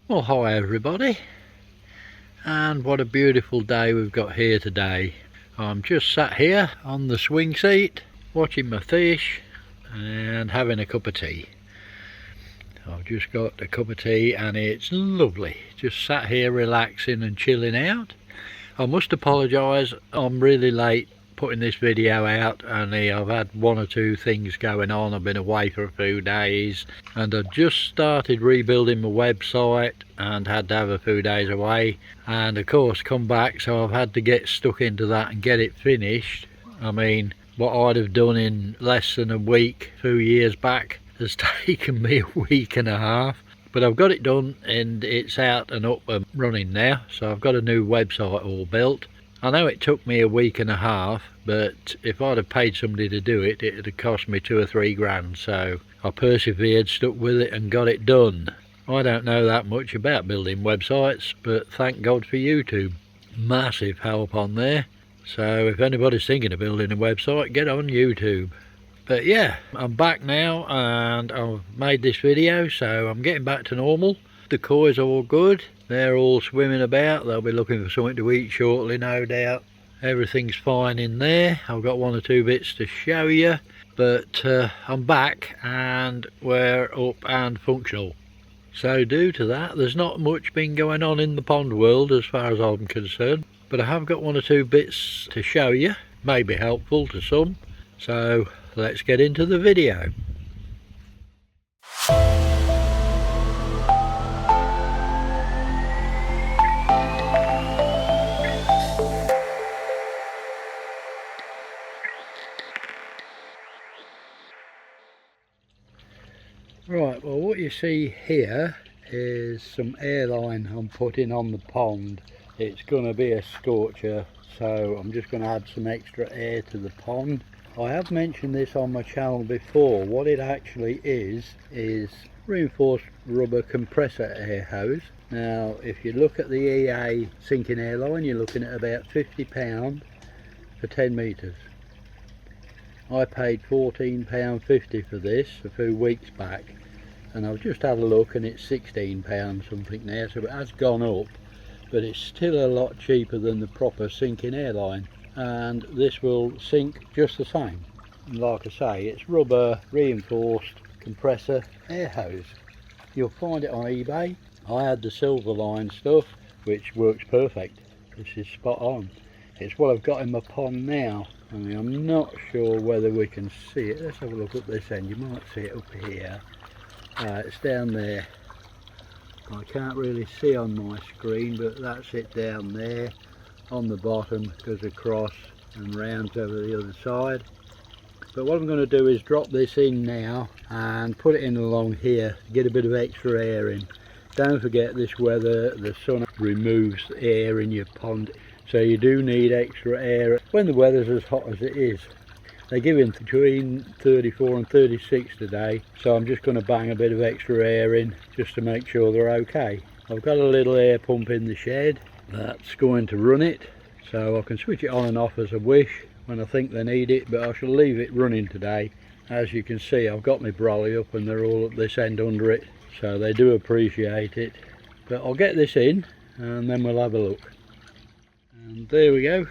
Well, hi everybody, and what a beautiful day we've got here today. I'm just sat here on the swing seat watching my fish and having a cup of tea. I've just got a cup of tea and it's lovely, just sat here relaxing and chilling out. I must apologise, I'm really late putting this video out. Only I've had one or two things going on. I've been away for a few days and I've just started rebuilding my website and had to have a few days away, and of course come back, so I've had to get stuck into that and get it finished. I mean, what I'd have done in less than a week a few years back has taken me a week and a half, but I've got it done and it's out and up and running now. So I've got a new website all built. I know it took me a week and a half, but if I'd have paid somebody to do it, it'd have cost me 2 or 3 grand. So I persevered, stuck with it and got it done. I don't know that much about building websites, but thank God for YouTube. Massive help on there. So if anybody's thinking of building a website, get on YouTube. But yeah, I'm back now and I've made this video, so I'm getting back to normal. The koi's all good. They're all swimming about. They'll be looking for something to eat shortly, no doubt. Everything's fine in there. I've got 1 or 2 bits to show you, but I'm back and we're up and functional. So due to that, there's not much been going on in the pond world as far as I'm concerned, but I have got 1 or 2 bits to show you, may be helpful to some. So let's get into the video. Right, well what you see here is some airline I'm putting on the pond. It's going to be a scorcher, so I'm just going to add some extra air to the pond. I have mentioned this on my channel before. What it actually is reinforced rubber compressor air hose. Now if you look at the EA sinking airline, you're looking at about £50 for 10 metres. I paid £14.50 for this a few weeks back, and I've just had a look and it's £16 something now, so it has gone up, but it's still a lot cheaper than the proper sinking airline, and this will sink just the same. And like I say, it's rubber reinforced compressor air hose. You'll find it on eBay. I had the Silverline stuff, which works perfect. This is spot on. It's what I've got in my pond now. I mean, I'm not sure whether we can see it. Let's have a look at this end. You might see it up here. It's down there. I can't really see on my screen, but that's it down there. On the bottom goes across and round over the other side. But what I'm going to do is drop this in now and put it in along here, get a bit of extra air in. Don't forget, this weather, the sun removes air in your pond, so you do need extra air when the weather's as hot as it is. They're giving between 34 and 36 today, so I'm just going to bang a bit of extra air in just to make sure they're okay. I've got a little air pump in the shed that's going to run it, so I can switch it on and off as I wish when I think they need it, but I shall leave it running today. As you can see, I've got my brolly up and they're all at this end under it, so they do appreciate it. But I'll get this in and then we'll have a look. And there we go,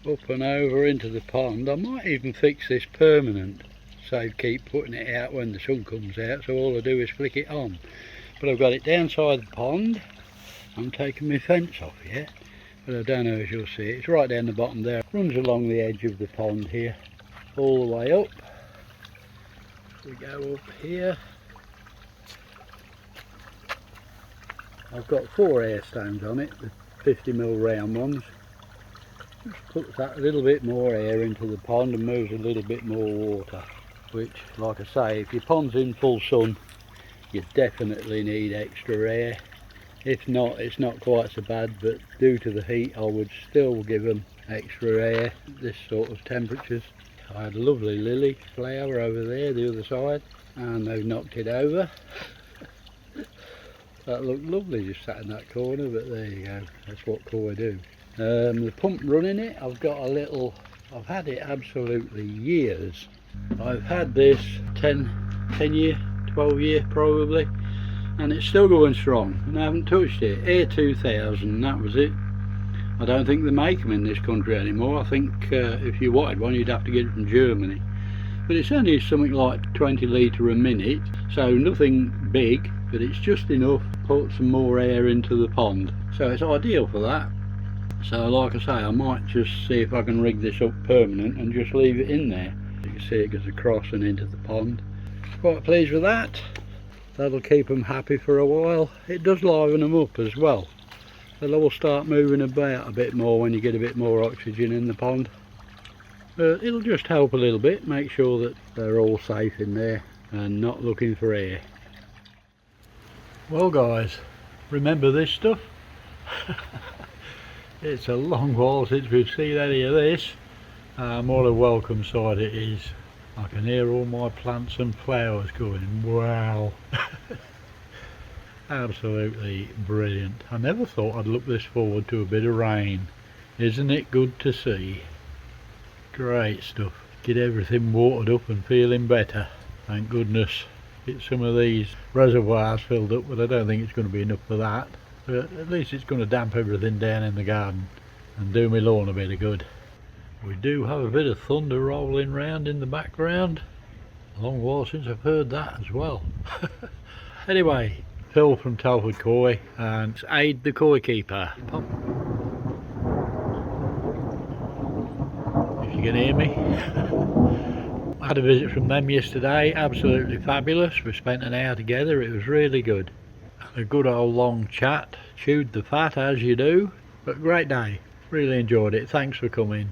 up and over into the pond. I might even fix this permanent, so keep putting it out when the sun comes out, so all I do is flick it on. But I've got it downside the pond. I'm taking my fence off yet, but I don't know if you'll see it. It's right down the bottom there. It runs along the edge of the pond here, all the way up. We go up here. I've got 4 air stones on it, the 50mm round ones. Just puts that little bit more air into the pond and moves a little bit more water, which, like I say, if your pond's in full sun, you definitely need extra air. If not, it's not quite so bad, but due to the heat I would still give them extra air at this sort of temperatures. I had a lovely lily flower over there the other side and they've knocked it over. That looked lovely just sat in that corner, but there you go, that's what koi do. The pump running it, I've got a little, I've had it absolutely years. I've had this 10 year, 12 year probably, and it's still going strong, and I haven't touched it. Air 2000, that was it. I don't think they make them in this country anymore. I think if you wanted one you'd have to get it from Germany, but it's only something like 20 litre a minute, so nothing big, but it's just enough to put some more air into the pond, so it's ideal for that. So like I say, I might just see if I can rig this up permanent and just leave it in there. You can see it goes across and into the pond. Quite pleased with that. That'll keep them happy for a while. It does liven them up as well. They'll all start moving about a bit more when you get a bit more oxygen in the pond. But it'll just help a little bit, make sure that they're all safe in there and not looking for air. Well guys, remember this stuff? It's a long while since we've seen any of this. What a welcome sight it is. I can hear all my plants and flowers going, wow. Absolutely brilliant. I never thought I'd look this forward to a bit of rain. Isn't it good to see? Great stuff. Get everything watered up and feeling better. Thank goodness. Get some of these reservoirs filled up, but I don't think it's going to be enough for that. But at least it's going to damp everything down in the garden and do my lawn a bit of good. We do have a bit of thunder rolling round in the background. A long while since I've heard that as well. Anyway, Phil from Telford Koi and Aid the Koi Keeper. If you can hear me. I had a visit from them yesterday, absolutely fabulous. We spent an hour together, it was really good. A good old long chat, chewed the fat as you do, but great day, really enjoyed it. Thanks for coming.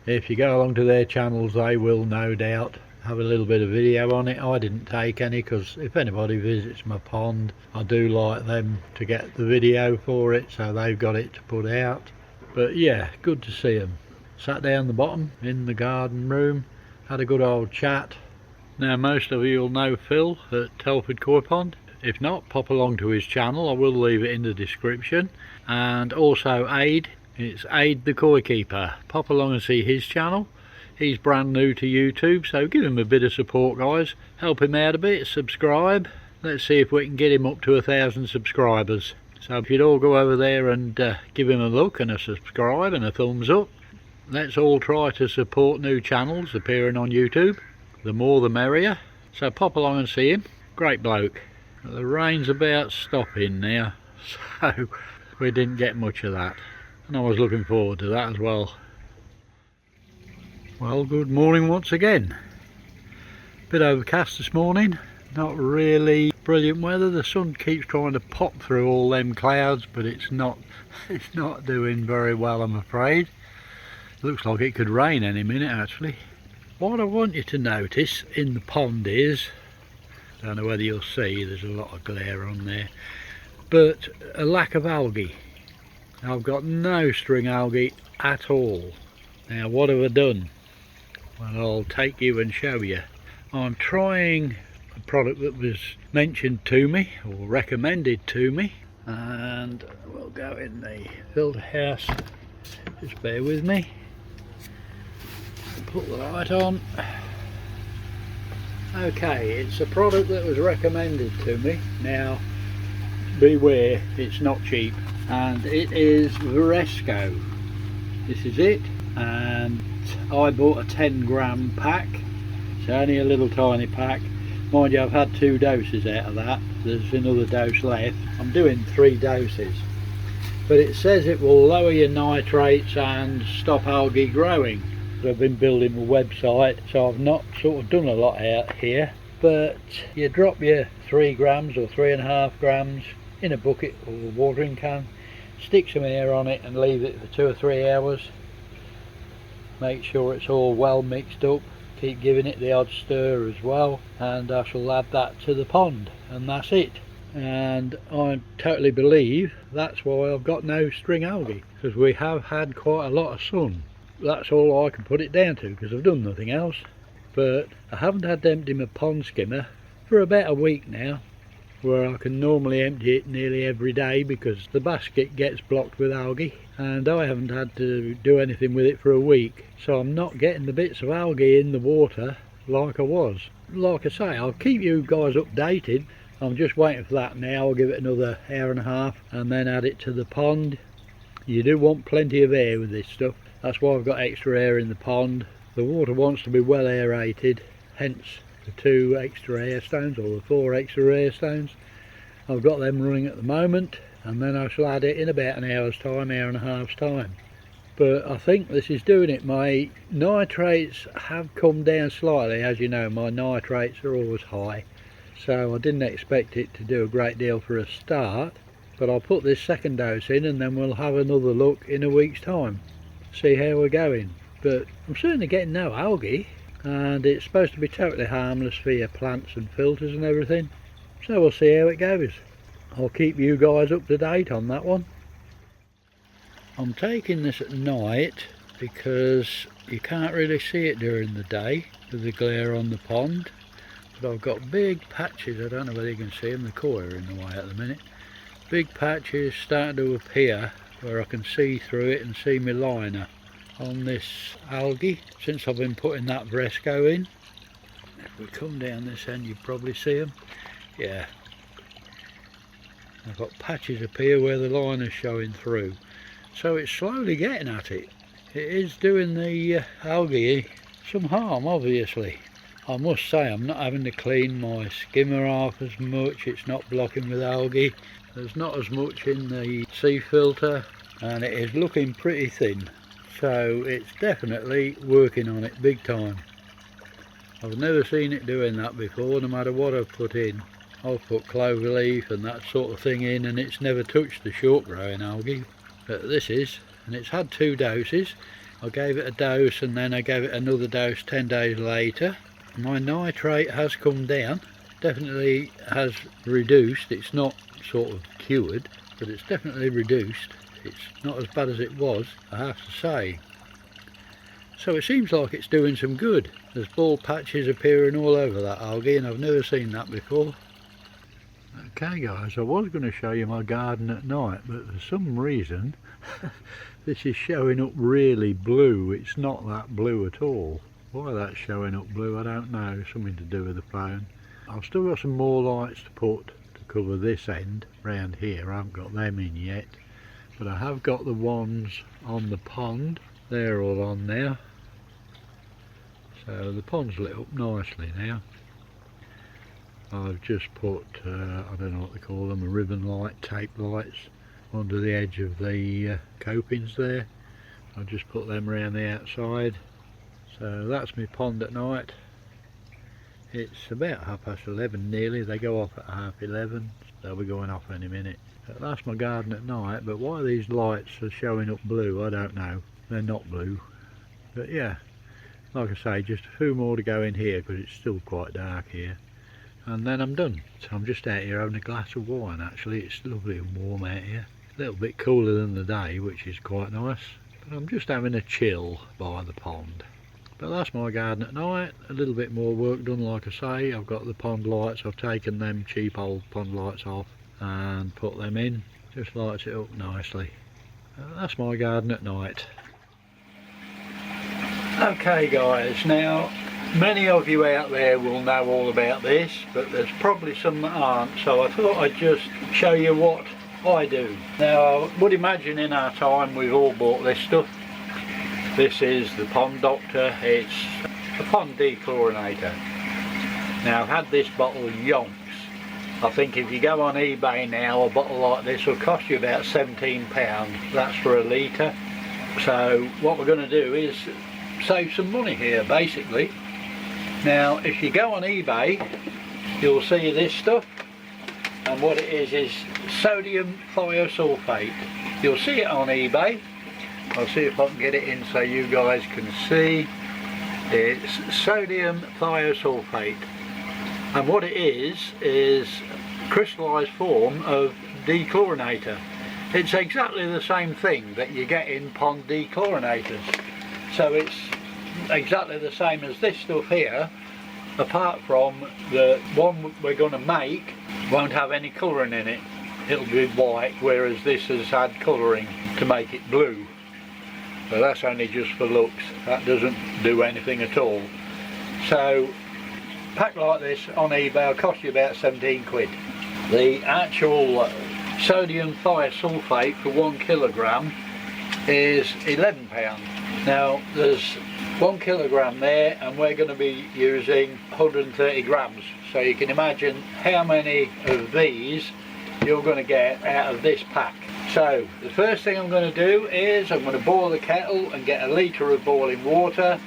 If you go along to their channels they will no doubt have a little bit of video on it. I didn't take any because if anybody visits my pond I do like them to get the video for it, so they've got it to put out. But yeah, good to see them. Sat down the bottom in the garden room, had a good old chat. Now most of you will know Phil at Telford Koi Pond. If not, pop along to his channel, I will leave it in the description. And also Aid, it's Aid the Koi Keeper. Pop along and see his channel. He's brand new to YouTube, so give him a bit of support guys. Help him out a bit, subscribe. Let's see if we can get him up to 1,000 subscribers. So if you'd all go over there and give him a look and a subscribe and a thumbs up. Let's all try to support new channels appearing on YouTube. The more the merrier. So pop along and see him. Great bloke. The rain's about stopping now, so we didn't get much of that. And I was looking forward to that as well. Well, good morning once again. Bit overcast this morning, not really brilliant weather. The sun keeps trying to pop through all them clouds, but it's not doing very well, I'm afraid. Looks like it could rain any minute actually. What I want you to notice in the pond is, I don't know whether you'll see, there's a lot of glare on there, but a lack of algae. I've got no string algae at all. Now what have I done? Well, I'll take you and show you. I'm trying a product that was mentioned to me or recommended to me, and we'll go in the filter house. Just bear with me. Put the light on. Okay, it's a product that was recommended to me. Now beware, it's not cheap, and it is Viresco. This is it, and I bought a 10-gram pack. It's only a little tiny pack. Mind you, I've had 2 doses out of that. There's another dose left. I'm doing 3 doses. But it says it will lower your nitrates and stop algae growing. I've been building a website, so I've not sort of done a lot out here. But you drop your 3 grams or 3.5 grams in a bucket or a watering can, stick some air on it and leave it for 2 or 3 hours. Make sure it's all well mixed up. Keep giving it the odd stir as well, and I shall add that to the pond, and that's it. And I totally believe that's why I've got no string algae, because we have had quite a lot of sun. That's all I can put it down to, because I've done nothing else. But I haven't had to empty my pond skimmer for about a week now, where I can normally empty it nearly every day because the basket gets blocked with algae, and I haven't had to do anything with it for a week, so I'm not getting the bits of algae in the water like I was. Like I say, I'll keep you guys updated. I'm just waiting for that now. I'll give it another hour and a half and then add it to the pond. You do want plenty of air with this stuff. That's why I've got extra air in the pond. The water wants to be well aerated, hence the 2 extra air stones, or the 4 extra air stones. I've got them running at the moment, and then I shall add it in about an hour's time, hour and a half's time. But I think this is doing it. My nitrates have come down slightly. As you know, my nitrates are always high, so I didn't expect it to do a great deal for a start. But I'll put this second dose in and then we'll have another look in a week's time, see how we're going. But I'm certainly getting no algae, and it's supposed to be totally harmless for your plants and filters and everything. So we'll see how it goes. I'll keep you guys up to date on that one. I'm taking this at night because you can't really see it during the day with the glare on the pond. But I've got big patches, I don't know whether you can see them, the koi are in the way at the minute. Big patches starting to appear where I can see through it and see my liner on this algae since I've been putting that Vresco in. If we come down this end you probably see them. Yeah, I've got patches appear where the liner's showing through. So it's slowly getting at it. It is doing the algae some harm, obviously. I must say I'm not having to clean my skimmer off as much. It's not blocking with algae. There's not as much in the sea filter, and it is looking pretty thin. So it's definitely working on it big time. I've never seen it doing that before, no matter what I've put in. I've put clover leaf and that sort of thing in and it's never touched the short growing algae. But this is, and it's had 2 doses. I gave it a dose and then I gave it another dose 10 days later. My nitrate has come down, definitely has reduced. It's not sort of cured, but it's definitely reduced. It's not as bad as it was, I have to say. So it seems like it's doing some good. There's bald patches appearing all over that algae and I've never seen that before. Okay guys, I was going to show you my garden at night, but for some reason this is showing up really blue. It's not that blue at all. Why that's showing up blue I don't know, something to do with the phone. I've still got some more lights to put to cover this end round here. I haven't got them in yet, but I have got the ones on the pond. They're all on now, so the pond's lit up nicely now. I've just put, I don't know what they call them, a ribbon light, tape lights under the edge of the copings there. I've just put them around the outside. So that's my pond at night. It's about 11:30 nearly. They go off at 11:30. They'll be going off any minute. That's my garden at night, but why these lights are showing up blue I don't know. They're not blue. But yeah, like I say, just a few more to go in here because it's still quite dark here. And then I'm done. So I'm just out here having a glass of wine actually. It's lovely and warm out here. A little bit cooler than the day, which is quite nice. But I'm just having a chill by the pond. But that's my garden at night. A little bit more work done, like I say. I've got the pond lights. I've taken them cheap old pond lights off and put them in. Just lights it up nicely. That's my garden at night. Okay guys, now many of you out there will know all about this, but there's probably some that aren't, so I thought I'd just show you what I do. Now I would imagine in our time we've all bought this stuff. This is the Pond Doctor. It's a pond dechlorinator. Now I've had this bottle yonks. I think if you go on eBay now, a bottle like this will cost you about £17. That's for a litre. So what we're going to do is save some money here basically. Now if you go on eBay you'll see this stuff, and what it is sodium thiosulfate. You'll see it on eBay. I'll see if I can get it in so you guys can see. It's sodium thiosulfate, and what it is crystallised form of dechlorinator. It's exactly the same thing that you get in pond dechlorinators. So it's exactly the same as this stuff here, apart from the one we're going to make won't have any colouring in it. It'll be white, whereas this has had colouring to make it blue. So that's only just for looks. That doesn't do anything at all. So a pack like this on eBay will cost you about 17 quid. The actual sodium thiosulfate for 1 kilogram is £11. Now there's 1 kilogram there, and we're going to be using 130 grams, so you can imagine how many of these you're going to get out of this pack. So the first thing I'm going to do is I'm going to boil the kettle and get a litre of boiling water,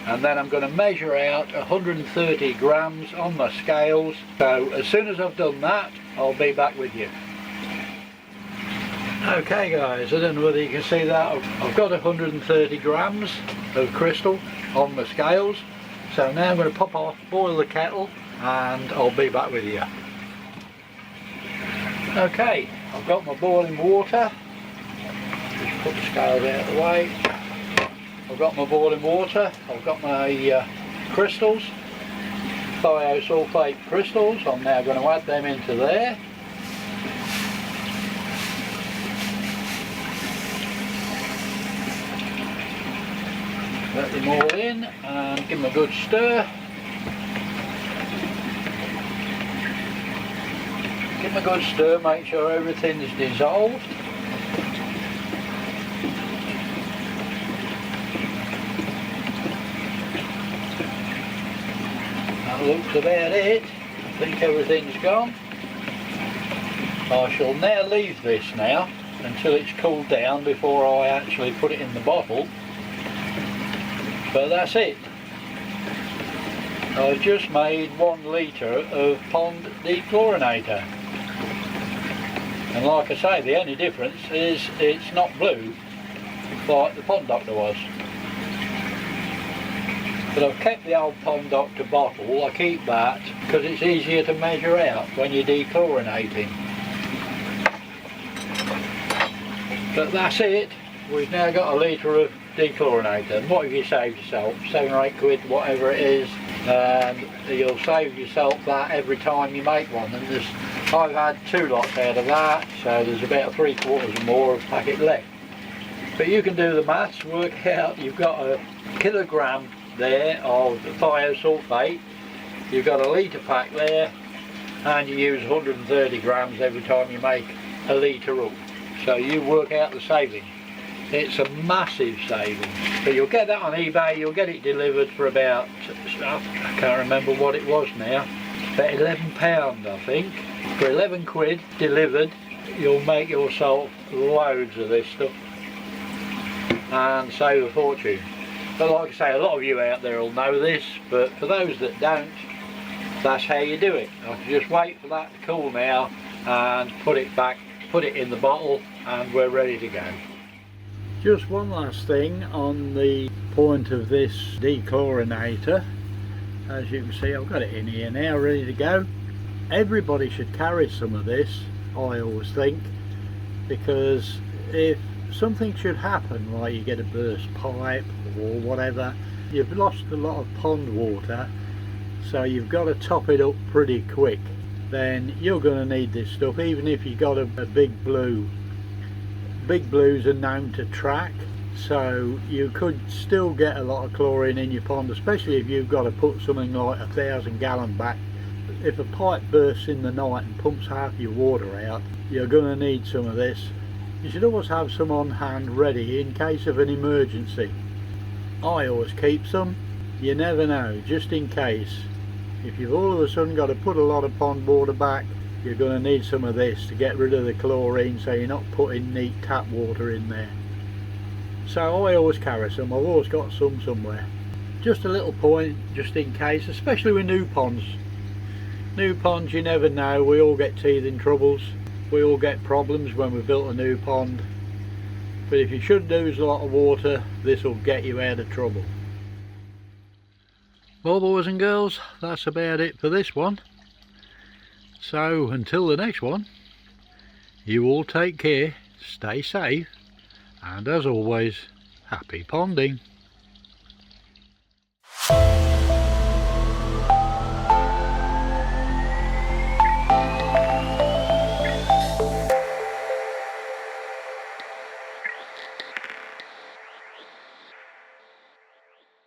and then I'm going to measure out 130 grams on my scales. So as soon as I've done that, I'll be back with you. Okay guys, I don't know whether you can see that. I've got 130 grams of crystal on my scales. So now I'm going to pop off, boil the kettle, and I'll be back with you. Okay, I've got my boiling water. Just put the scales out of the way. I've got my boiling water. I've got my crystals, thiosulfate crystals. I'm now going to add them into there. Let them all in and give them a good stir. Give them a good stir, make sure everything's dissolved. That looks about it. I think everything's gone. I shall now leave this now until it's cooled down before I actually put it in the bottle. But that's it. I've just made 1 litre of pond dechlorinator. And like I say, the only difference is it's not blue like the Pond Doctor was. But I've kept the old Pond Doctor bottle. I keep that because it's easier to measure out when you're dechlorinating. But that's it. We've now got a litre of dechlorinator. And what have you saved yourself? 7 or 8 quid, whatever it is. And you'll save yourself that every time you make one. And I've had 2 lots out of that, so there's about 3/4 or more of packet left. But you can do the maths, work out you've got a kilogram there of thiosulfate, you've got a litre pack there, and you use 130 grams every time you make a litre up. So you work out the saving. It's a massive saving. But you'll get that on eBay, you'll get it delivered for about, I can't remember what it was now, about £11 I think. For 11 quid delivered, you'll make yourself loads of this stuff and save a fortune. But like I say, a lot of you out there will know this, but for those that don't, that's how you do it. I can just wait for that to cool now and put it back, put it in the bottle, and we're ready to go. Just one last thing on the point of this dechlorinator. As you can see, I've got it in here now, ready to go. Everybody should carry some of this, I always think, because if something should happen, like you get a burst pipe or whatever, you've lost a lot of pond water, so you've got to top it up pretty quick. Then you're going to need this stuff, even if you've got a big blue. Big blues are known to track, so you could still get a lot of chlorine in your pond, especially if you've got to put something like 1,000 gallon back. If a pipe bursts in the night and pumps half your water out, you're going to need some of this. You should always have some on hand ready in case of an emergency. I always keep some. You never know, just in case. If you've all of a sudden got to put a lot of pond water back, you're going to need some of this to get rid of the chlorine, so you're not putting neat tap water in there. So I always carry some. I've always got some somewhere. Just a little point, just in case, especially with new ponds. New ponds, you never know. We all get teething troubles. We all get problems when we built a new pond. But if you should lose a lot of water, this will get you out of trouble. Well, boys and girls, that's about it for this one. So until the next one, you all take care, stay safe, and as always, happy ponding.